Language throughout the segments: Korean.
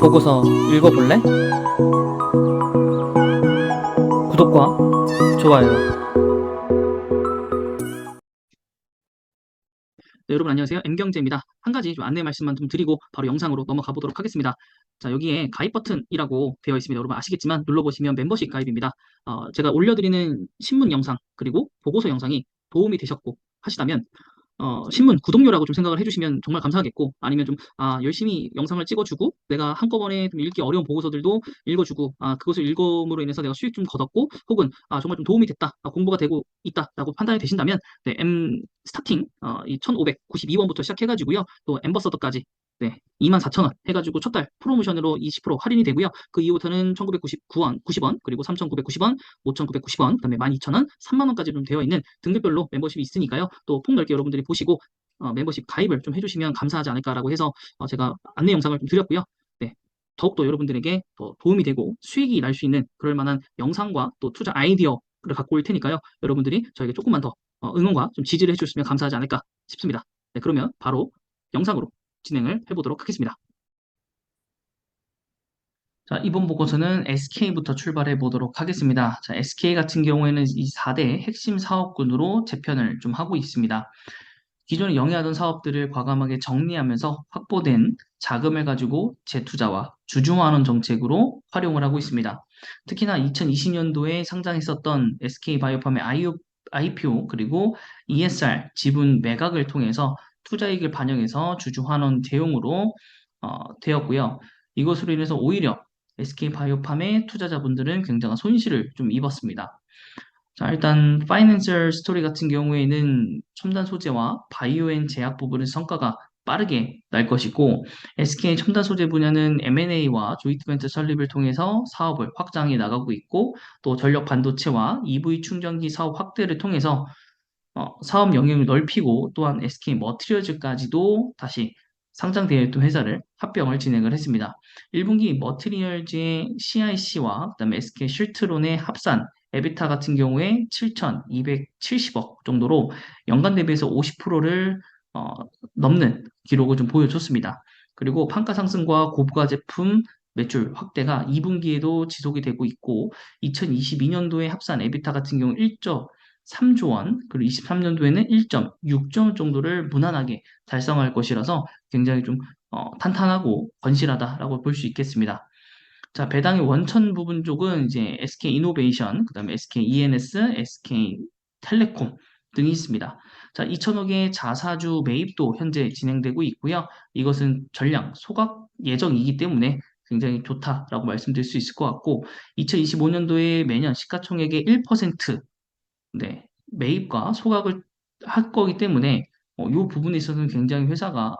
보고서 읽어볼래? 구독과 좋아요. 네, 여러분 안녕하세요. M경제입니다. 한 가지 좀 안내 말씀만 좀 드리고 바로 영상으로 넘어가 보도록 하겠습니다. 자, 여기에 가입 버튼이라고 되어 있습니다. 여러분 아시겠지만 눌러보시면 멤버십 가입입니다. 제가 올려드리는 신문 영상 그리고 보고서 영상이 도움이 되셨고 하시다면 신문 구독료라고 좀 생각을 해주시면 정말 감사하겠고, 아니면 좀, 열심히 영상을 찍어주고, 내가 한꺼번에 좀 읽기 어려운 보고서들도 읽어주고, 그것을 읽음으로 인해서 내가 수익 좀 거뒀고, 혹은, 정말 좀 도움이 됐다, 공부가 되고 있다라고 판단이 되신다면, 네, 스타팅, 이 1592원부터 시작해가지고요, 또 엠버서더까지, 네, 24,000원 해가지고 첫 달 프로모션으로 20% 할인이 되고요. 그 이후부터는 1,999원, 90원, 그리고 3,990원, 5,990원, 그다음에 12,000원, 3만 원까지 좀 되어 있는 등급별로 멤버십이 있으니까요. 또 폭넓게 여러분들이 보시고 멤버십 가입을 좀 해주시면 감사하지 않을까라고 해서 제가 안내 영상을 좀 드렸고요. 네, 더욱더 여러분들에게 더 도움이 되고 수익이 날 수 있는 그럴 만한 영상과 또 투자 아이디어를 갖고 올 테니까요. 여러분들이 저에게 조금만 더 응원과 좀 지지를 해주시면 감사하지 않을까 싶습니다. 네, 그러면 바로 영상으로 진행을 해보도록 하겠습니다. 자, 이번 보고서는 SK부터 출발해 보도록 하겠습니다. 자, SK 같은 경우에는 이 4대 핵심 사업군으로 재편을 좀 하고 있습니다. 기존에 영위하던 사업들을 과감하게 정리하면서 확보된 자금을 가지고 재투자와 주주환원 정책으로 활용을 하고 있습니다. 특히나 2020년도에 상장했었던 SK바이오팜의 IPO 그리고 ESR 지분 매각을 통해서 투자이익을 반영해서 주주환원 대용으로 되었고요. 이것으로 인해서 오히려 SK바이오팜의 투자자분들은 굉장한 손실을 좀 입었습니다. 자, 일단 파이낸셜 스토리 같은 경우에는 첨단 소재와 바이오앤 제약 부분의 성과가 빠르게 날 것이고, SK 첨단 소재 분야는 M&A와 조인트 벤처 설립을 통해서 사업을 확장해 나가고 있고, 또 전력 반도체와 EV 충전기 사업 확대를 통해서 사업 영역을 넓히고, 또한 SK 머티리얼즈까지도 다시 상장되어 있던 회사를 합병을 진행을 했습니다. 1분기 머티리얼즈의 CIC와 그다음에 SK 실트론의 합산 에비타 같은 경우에 7,270억 정도로 연간 대비해서 50%를 넘는 기록을 좀 보여줬습니다. 그리고 판가 상승과 고부가 제품 매출 확대가 2분기에도 지속이 되고 있고, 2022년도에 합산 에비타 같은 경우 1.3조 원, 그리고 23년도에는 1.6조 원 정도를 무난하게 달성할 것이라서 굉장히 좀 탄탄하고 건실하다라고 볼 수 있겠습니다. 자, 배당의 원천 부분 쪽은 이제 SK 이노베이션, 그다음에 SK ENS, SK 텔레콤 등이 있습니다. 자, 2천억의 자사주 매입도 현재 진행되고 있고요. 이것은 전량 소각 예정이기 때문에 굉장히 좋다라고 말씀드릴 수 있을 것 같고, 2025년도에 매년 시가총액의 1% 네, 매입과 소각을 할 거기 때문에 이 부분에 있어서는 굉장히 회사가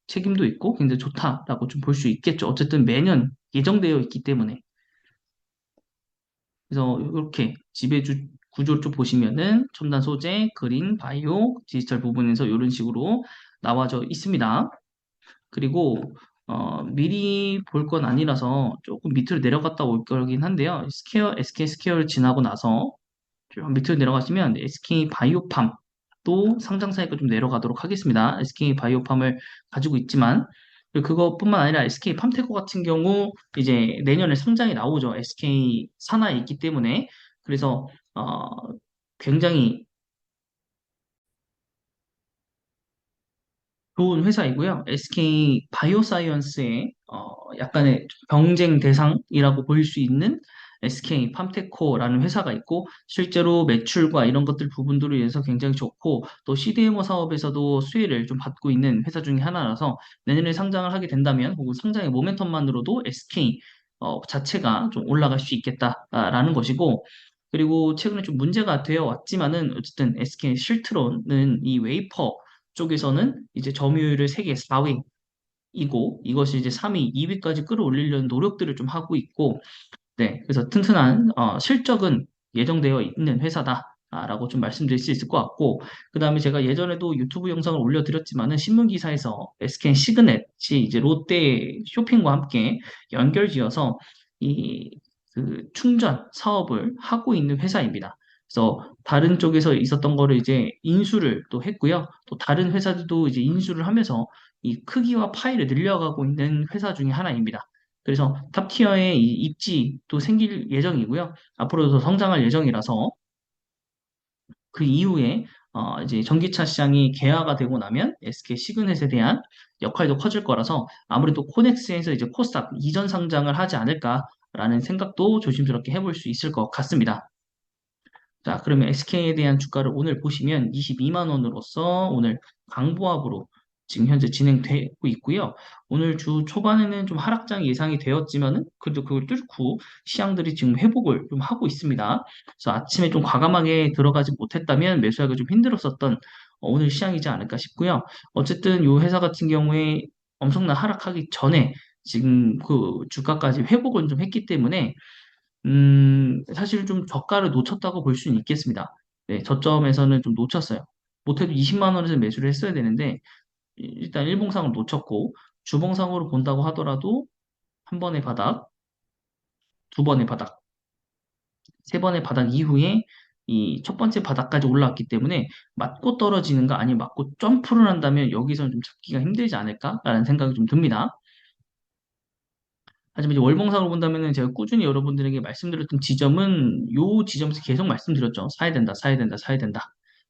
책임도 있고 굉장히 좋다라고 좀 볼 수 있겠죠. 어쨌든 매년 예정되어 있기 때문에. 그래서 이렇게 지배주 구조를 좀 보시면은 첨단 소재, 그린, 바이오, 디지털 부분에서 이런 식으로 나와져 있습니다. 그리고 미리 볼 건 아니라서 조금 밑으로 내려갔다 올 거긴 한데요. SK 스퀘어를 지나고 나서 좀 밑으로 내려가시면 SK 바이오팜도 상장사니까 좀 내려가도록 하겠습니다. SK 바이오팜을 가지고 있지만 그것뿐만 아니라 SK 팜테코 같은 경우 이제 내년에 상장이 나오죠. SK 산하에 있기 때문에 그래서 굉장히 좋은 회사이고요. SK 바이오사이언스의 약간의 경쟁 대상이라고 보일 수 있는 SK 팜테코라는 회사가 있고 실제로 매출과 이런 것들 부분들로 인해서 굉장히 좋고 또 CDMO 사업에서도 수혜를 좀 받고 있는 회사 중에 하나라서 내년에 상장을 하게 된다면 혹은 상장의 모멘텀만으로도 SK 자체가 좀 올라갈 수 있겠다라는 것이고 그리고 최근에 좀 문제가 되어 왔지만은 어쨌든 SK 실트론은 이 웨이퍼 쪽에서는 이제 점유율을 세계 4위이고 이것이 이제 3위, 2위까지 끌어올리려는 노력들을 좀 하고 있고 네, 그래서 튼튼한 실적은 예정되어 있는 회사다라고 좀 말씀드릴 수 있을 것 같고 그 다음에 제가 예전에도 유튜브 영상을 올려드렸지만은 신문 기사에서 SK 시그넷이 이제 롯데 쇼핑과 함께 연결지어서 이 그 충전 사업을 하고 있는 회사입니다. 그래서 다른 쪽에서 있었던 거를 이제 인수를 또 했고요. 또 다른 회사들도 이제 인수를 하면서 이 크기와 파이를 늘려가고 있는 회사 중에 하나입니다. 그래서 탑티어의 이 입지도 생길 예정이고요. 앞으로도 더 성장할 예정이라서 그 이후에 이제 전기차 시장이 개화가 되고 나면 SK 시그넷에 대한 역할도 커질 거라서 아무래도 코넥스에서 이제 코스닥 이전 상장을 하지 않을까라는 생각도 조심스럽게 해볼 수 있을 것 같습니다. 자, 그러면 SK에 대한 주가를 오늘 보시면 22만 원으로서 오늘 강보합으로 지금 현재 진행되고 있고요. 오늘 주 초반에는 좀 하락장이 예상이 되었지만은 그래도 그걸 뚫고 시장들이 지금 회복을 좀 하고 있습니다. 그래서 아침에 좀 과감하게 들어가지 못했다면 매수하기가 좀 힘들었었던 오늘 시장이지 않을까 싶고요. 어쨌든 이 회사 같은 경우에 엄청난 하락하기 전에 지금 그 주가까지 회복을 좀 했기 때문에 사실 좀 저가를 놓쳤다고 볼 수는 있겠습니다. 네, 저점에서는 좀 놓쳤어요. 못해도 20만 원에서 매수를 했어야 되는데, 일단 일봉상을 놓쳤고, 주봉상으로 본다고 하더라도, 한 번의 바닥, 두 번의 바닥, 세 번의 바닥 이후에 이 첫 번째 바닥까지 올라왔기 때문에 맞고 떨어지는가 아니면 맞고 점프를 한다면 여기서는 좀 잡기가 힘들지 않을까라는 생각이 좀 듭니다. 하지만 이제 월봉상으로 본다면은 제가 꾸준히 여러분들에게 말씀드렸던 지점은 요 지점에서 계속 말씀드렸죠. 사야 된다, 사야 된다, 사야 된다,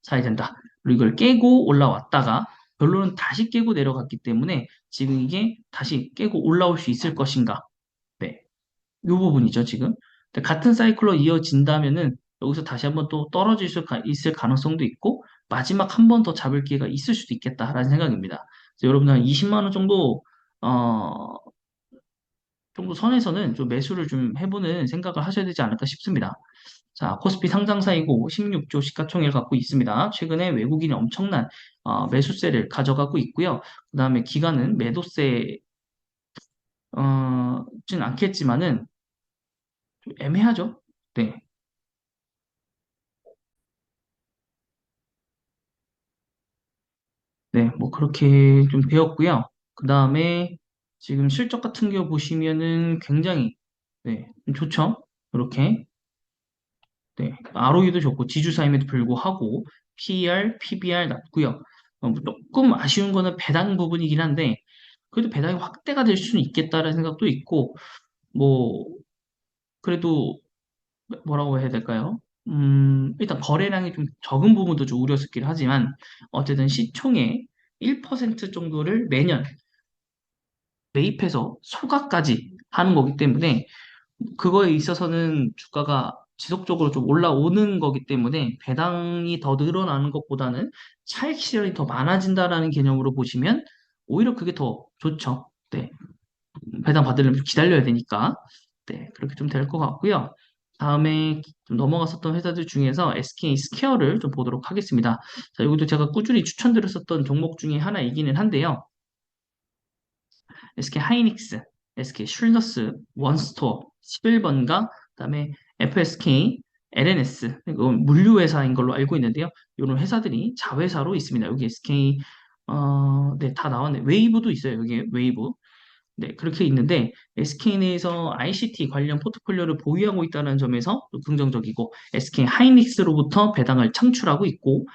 사야 된다. 그리고 이걸 깨고 올라왔다가 결론은 다시 깨고 내려갔기 때문에 지금 이게 다시 깨고 올라올 수 있을 것인가. 네. 요 부분이죠, 지금. 근데 같은 사이클로 이어진다면은 여기서 다시 한번 또 떨어질 수 있을 가능성도 있고 마지막 한 번 더 잡을 기회가 있을 수도 있겠다라는 생각입니다. 그래서 여러분들 한 20만 원 정도 어, 정도 선에서는 좀 매수를 좀 해보는 생각을 하셔야 되지 않을까 싶습니다. 자, 코스피 상장사이고 16조 시가총액을 갖고 있습니다. 최근에 외국인이 엄청난 매수세를 가져가고 있고요. 그 다음에 기관은 매도세 진 않겠지만은 좀 애매하죠. 네, 네, 뭐 그렇게 좀 되었고요. 그 다음에 지금 실적 같은 경우 보시면은 굉장히 네, 좀 좋죠. 이렇게 네, ROE도 좋고 지주사임에도 불구하고 PER, PBR 낮고요. 뭐 조금 아쉬운 거는 배당 부분이긴 한데 그래도 배당이 확대가 될 수는 있겠다라는 생각도 있고 뭐 그래도 뭐라고 해야 될까요? 일단 거래량이 좀 적은 부분도 좀 우려스럽긴 하지만 어쨌든 시총의 1% 정도를 매년 매입해서 소각까지 하는 거기 때문에 그거에 있어서는 주가가 지속적으로 좀 올라오는 거기 때문에 배당이 더 늘어나는 것보다는 차익 실현이 더 많아진다라는 개념으로 보시면 오히려 그게 더 좋죠. 네. 배당 받으려면 좀 기다려야 되니까. 네. 그렇게 좀 될 것 같고요. 다음에 좀 넘어갔었던 회사들 중에서 SK 스퀘어를 좀 보도록 하겠습니다. 자, 이것도 제가 꾸준히 추천드렸었던 종목 중에 하나이기는 한데요. SK 하이닉스, SK 슐러스, 원스토어, 11번가, 그다음에 FSK, LNS, 이건 물류회사인 걸로 알고 있는데요. 이런 회사들이 자회사로 있습니다. 여기 SK, 네, 다 나왔네. 웨이브도 있어요. 여기 웨이브. 네, 그렇게 있는데 SK 내에서 ICT 관련 포트폴리오를 보유하고 있다는 점에서 또 긍정적이고 SK 하이닉스로부터 배당을 창출하고 있고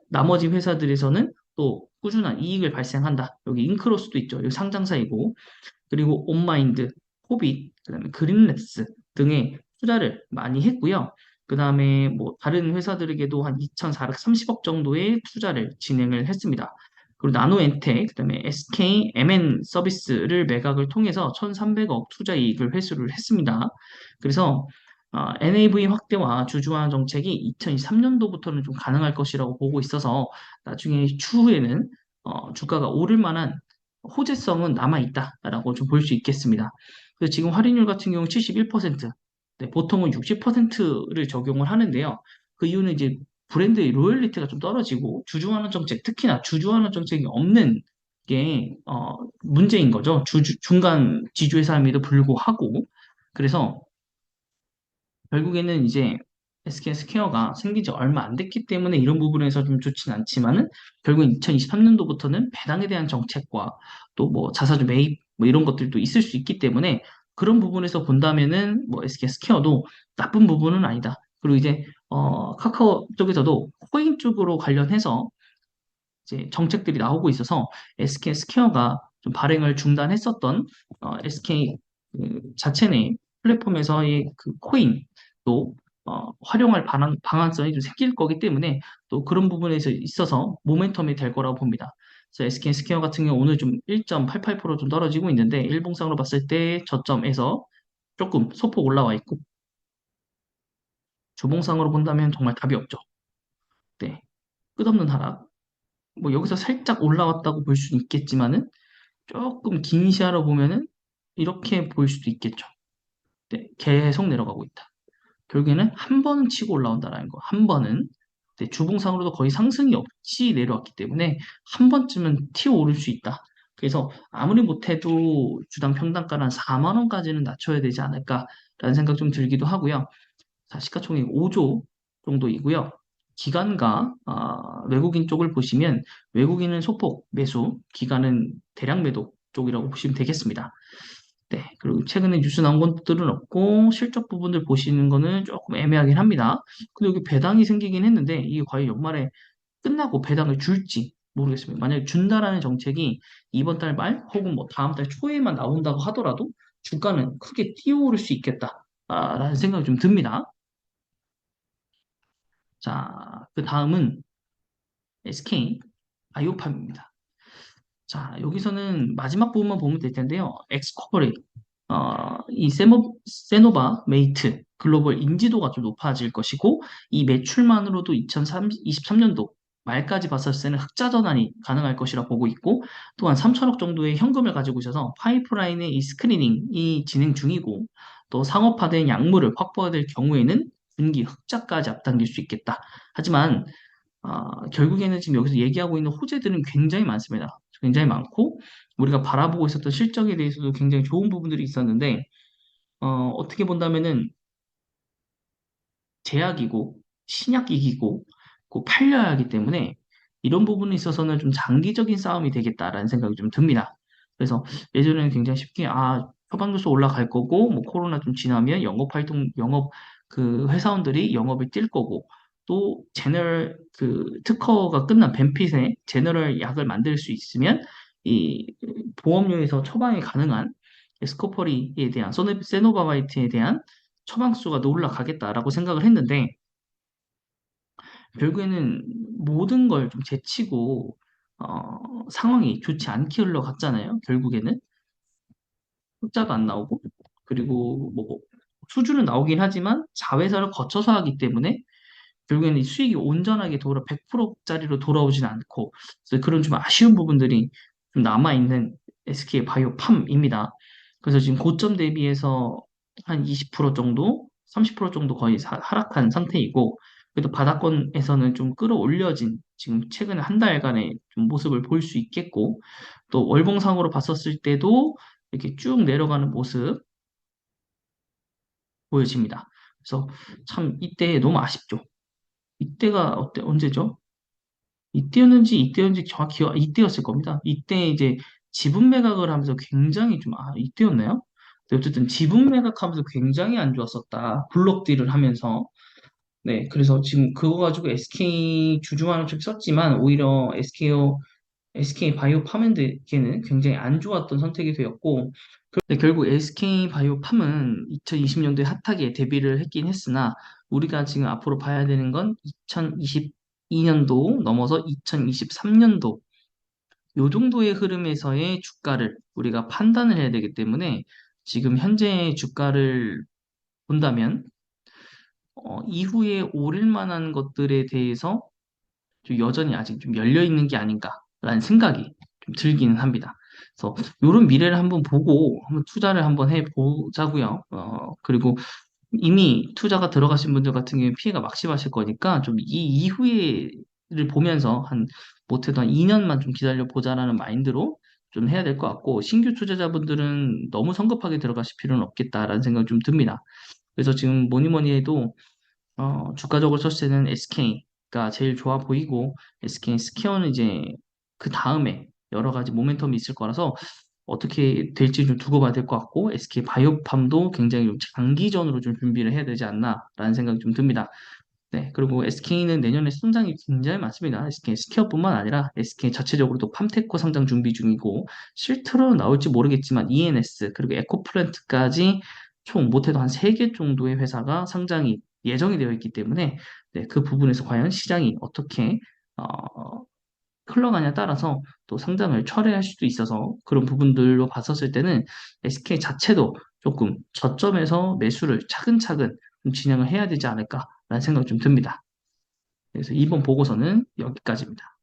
나머지 회사들에서는 또 꾸준한 이익을 발생한다. 여기 인크로스도 있죠. 여기 상장사이고 그리고 온마인드, 코빗, 그다음에 그린랩스 등의 투자를 많이 했고요. 그다음에 뭐 다른 회사들에게도 한 2,430억 정도의 투자를 진행을 했습니다. 그리고 나노엔텍, 그다음에 SK, MN 서비스를 매각을 통해서 1,300억 투자 이익을 회수를 했습니다. 그래서 NAV 확대와 주주환 정책이 2023년도부터는 좀 가능할 것이라고 보고 있어서 나중에 추후에는 주가가 오를 만한 호재성은 남아있다라고 좀 볼 수 있겠습니다. 그래서 지금 할인율 같은 경우 71%, 네, 보통은 60%를 적용을 하는데요. 그 이유는 이제 브랜드의 로열리티가 좀 떨어지고 주주환원 정책, 특히나 주주환원 정책이 없는 게 문제인 거죠. 중간 지주회사임에도 불구하고. 그래서 결국에는 이제 SK 스퀘어가 생긴 지 얼마 안 됐기 때문에 이런 부분에서 좀 좋진 않지만은 결국엔 2023년도부터는 배당에 대한 정책과 또 뭐 자사주 매입 뭐 이런 것들도 있을 수 있기 때문에 그런 부분에서 본다면은 뭐 SK 스퀘어도 나쁜 부분은 아니다. 그리고 이제 카카오 쪽에서도 코인 쪽으로 관련해서 이제 정책들이 나오고 있어서 SK 스퀘어가 좀 발행을 중단했었던 SK 그 자체 내 플랫폼에서의 그 코인도 활용할 방안성이 좀 생길 거기 때문에 또 그런 부분에서 있어서 모멘텀이 될 거라고 봅니다. 그래서 SK 스퀘어 같은 경우 오늘 좀 1.88%좀 떨어지고 있는데 일봉상으로 봤을 때 저점에서 조금 소폭 올라와 있고 주봉상으로 본다면 정말 답이 없죠. 네, 끝없는 하락. 뭐 여기서 살짝 올라왔다고 볼 수는 있겠지만은 조금 긴 시야로 보면은 이렇게 보일 수도 있겠죠. 네, 계속 내려가고 있다. 결국에는 한 번은 치고 올라온다라는 거. 한 번은 네, 주봉상으로도 거의 상승이 없이 내려왔기 때문에 한 번쯤은 튀어 오를 수 있다. 그래서 아무리 못해도 주당 평단가는 한 4만 원까지는 낮춰야 되지 않을까라는 생각 좀 들기도 하고요. 자, 시가총액 5조 정도이고요. 기관과 외국인 쪽을 보시면 외국인은 소폭 매수, 기관은 대량 매도 쪽이라고 보시면 되겠습니다. 네, 그리고 최근에 뉴스 나온 것들은 없고 실적 부분들 보시는 거는 조금 애매하긴 합니다. 근데 여기 배당이 생기긴 했는데 이게 과연 연말에 끝나고 배당을 줄지 모르겠습니다. 만약에 준다라는 정책이 이번 달 말 혹은 뭐 다음 달 초에만 나온다고 하더라도 주가는 크게 뛰어오를 수 있겠다라는 생각이 좀 듭니다. 자, 그 다음은 SK 바이오팜입니다. 자, 여기서는 마지막 부분만 보면 될 텐데요. 엑스코퍼레이, 이 세노바 메이트 글로벌 인지도가 좀 높아질 것이고, 이 매출만으로도 2023년도 말까지 봤을 때는 흑자 전환이 가능할 것이라 보고 있고, 또한 3천억 정도의 현금을 가지고 있어서 파이프라인의 이 스크리닝이 진행 중이고, 또 상업화된 약물을 확보될 경우에는 분기 흑자까지 앞당길 수 있겠다. 하지만 결국에는 지금 여기서 얘기하고 있는 호재들은 굉장히 많습니다. 굉장히 많고, 우리가 바라보고 있었던 실적에 대해서도 굉장히 좋은 부분들이 있었는데, 어떻게 본다면은 제약이고, 신약기기고, 꼭 팔려야 하기 때문에, 이런 부분에 있어서는 좀 장기적인 싸움이 되겠다라는 생각이 좀 듭니다. 그래서 예전에는 굉장히 쉽게, 처방주소 올라갈 거고, 뭐 코로나 좀 지나면 그 회사원들이 영업을 뛸 거고, 또 제너럴 특허가 끝난 벤핏의 제너럴 약을 만들 수 있으면 이 보험료에서 처방이 가능한 스코퍼리에 대한 세노바바이트에 대한 처방수가 더 올라가겠다라고 생각을 했는데 결국에는 모든 걸 좀 제치고 상황이 좋지 않게 흘러갔잖아요. 결국에는 흑자도 안 나오고 그리고 뭐 수주는 나오긴 하지만 자회사를 거쳐서 하기 때문에 결국에는 이 수익이 온전하게 100%짜리로 돌아오진 않고 그래서 그런 좀 아쉬운 부분들이 좀 남아있는 SK 바이오팜입니다. 그래서 지금 고점 대비해서 한 20% 정도, 30% 정도 거의 하락한 상태이고 그래도 바닥권에서는 좀 끌어올려진 지금 최근 한 달간의 좀 모습을 볼 수 있겠고 또 월봉상으로 봤었을 때도 이렇게 쭉 내려가는 모습 보여집니다. 그래서 참 이때 너무 아쉽죠. 이때가 언제죠? 이때였는지 정확히 이때였을 겁니다. 이때 이제 지분 매각을 하면서 굉장히 좀, 이때였나요? 근데 어쨌든 지분 매각하면서 굉장히 안 좋았었다. 블록 딜을 하면서. 네, 그래서 지금 그거 가지고 SK 주주환을 좀 썼지만 오히려 SK 바이오 파맨드에게는 굉장히 안 좋았던 선택이 되었고, 네, 결국 SK 바이오팜은 2020년도에 핫하게 데뷔를 했긴 했으나 우리가 지금 앞으로 봐야 되는 건 2022년도 넘어서 2023년도 요 정도의 흐름에서의 주가를 우리가 판단을 해야 되기 때문에 지금 현재 주가를 본다면 이후에 오를 만한 것들에 대해서 좀 여전히 아직 좀 열려 있는 게 아닌가라는 생각이 좀 들기는 합니다. 그래서 이런 미래를 한번 보고 한번 투자를 한번 해 보자고요. 그리고 이미 투자가 들어가신 분들 같은 경우에 피해가 막심하실 거니까 좀 이 이후에를 보면서 한 못해도 한 2년만 좀 기다려 보자라는 마인드로 좀 해야 될 것 같고 신규 투자자분들은 너무 성급하게 들어가실 필요는 없겠다라는 생각이 좀 듭니다. 그래서 지금 뭐니 뭐니 해도 주가적으로 쳤을 때는 SK가 제일 좋아 보이고 SK 스퀘어는 이제 그 다음에 여러 가지 모멘텀이 있을 거라서 어떻게 될지 좀 두고 봐야 될 것 같고 SK 바이오팜도 굉장히 좀 장기전으로 좀 준비를 해야 되지 않나라는 생각이 좀 듭니다. 네, 그리고 SK는 내년에 성장이 굉장히 많습니다. SK 스퀘어뿐만 아니라 SK 자체적으로도 팜테코 상장 준비 중이고 실트로 나올지 모르겠지만 ENS 그리고 에코플랜트까지 총 못해도 한 3개 정도의 회사가 상장이 예정이 되어 있기 때문에 네, 그 부분에서 과연 시장이 어떻게 흘러가냐에 따라서 또 상장을 철회할 수도 있어서 그런 부분들로 봤었을 때는 SK 자체도 조금 저점에서 매수를 차근차근 좀 진행을 해야 되지 않을까라는 생각이 좀 듭니다. 그래서 이번 보고서는 여기까지입니다.